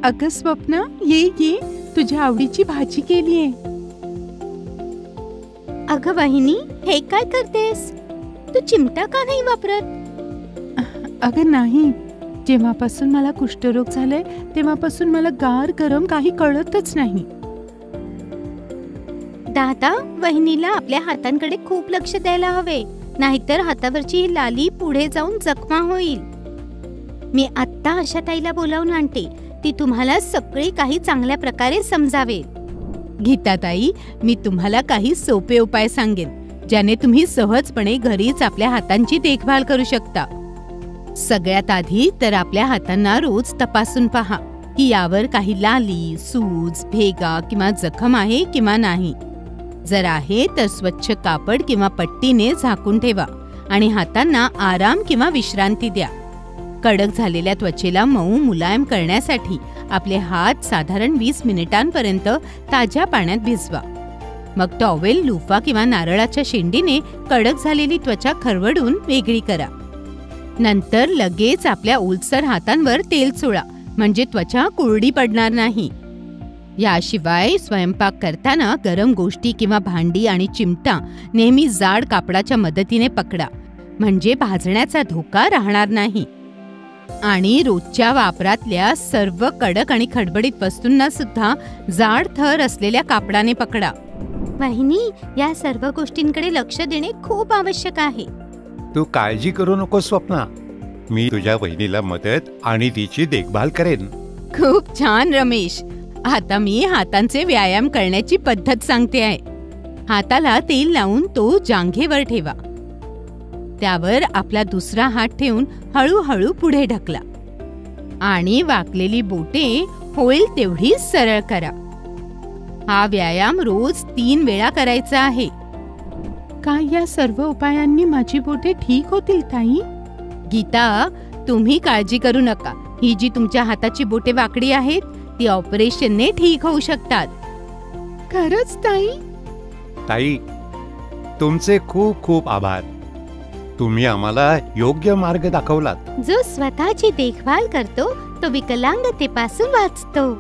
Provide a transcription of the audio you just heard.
अगं स्वप्ना, ये ये, तुझ्या आवडीची भाजी केलीये. अगं वहिनी, हे काय करतेस? तू चिमटा का नाही वापरत? अगं नाही, जेव्हापासून मला कुष्ठरोग झालाय तेव्हापासून मला गार गरम काही कळतच नाही. दादा, वहिनीला आपल्या हातांकडे खूप लक्ष द्यायला हवे, नाहीतर हातावरची ही लाली पुढे जाऊन जखमा होईल. मी आत्ता अशा ताईला बोलावून आणते, ती तुम्हाला सगळे काही चांगल्या प्रकारे समजावेल. गीताताई, मी तुम्हाला काही सोपे उपाय सांगेन, ज्याने तुम्ही सहजपणे घरीच आपल्या हातांची देखभाल करू शकता. सगळ्यात आधी तर आपल्या हातांना रोज तपासून पहा की यावर काही लाली, सूज, भेगा किंवा जखम आहे किंवा नाही. जर आहे तर स्वच्छ कापड किंवा पट्टीने झाकून ठेवा आणि हातांना आराम किंवा विश्रांती द्या. कडक झालेल्या त्वचेला मऊ मुलायम करण्यासाठी आपले हात साधारण 20 मिनिटांपर्यंत ताज्या पाण्यात भिजवा. मग टॉवेल, लुफा किंवा नारळाच्या शेंडीने कडक झालेली त्वचा खरवडून वेगळी करा. नंतर लगेच आपल्या ओलसर हातांवर तेल चोळा, म्हणजे त्वचा कोरडी पडणार नाही. याशिवाय स्वयंपाक करताना गरम गोष्टी किंवा भांडी आणि चिमटा नेहमी जाड कापडाच्या मदतीने पकडा, म्हणजे भाजण्याचा धोका राहणार नाही. आणि रोजच्या वापरातल्या सर्व कडक आणि खडबडीत वस्तूंना सुद्धा जाड थर असलेल्या कापडाने पकडा. वहिनी, या सर्व गोष्टींकडे लक्ष देणे खूप आवश्यक आहे. तू काळजी करू नको स्वप्ना, मी तुझ्या बहिणीला मदत आणि तिची देखभाल करेन. खूप छान रमेश. आता मी हातांचे व्यायाम करण्याची पद्धत सांगते आहे. हाताला तेल लावून तो जांघेवर ठेवा. त्यावर आपला दुसरा हात ठेवून हळूहळू पुढे ढकला आणि वाकलेली बोटे होईल तेवढी सरळ करा. हा व्यायाम रोज 3 वेळा करायचा आहे. काय या सर्व उपायांनी माझी बोटे ठीक होतील ताई? गीता, तुम्ही काळजी करू नका. ही जी तुमच्या हाताची बोटे वाकडी आहेत ती ऑपरेशनने ठीक होऊ शकतात. खरंच ताई? ताई, तुमचे खूप खूप आभार. तुम्ही आम्हाला योग्य मार्ग दाखवलात. जो स्वतःची देखभाल करतो तो विकलांगतेपासून वाचतो.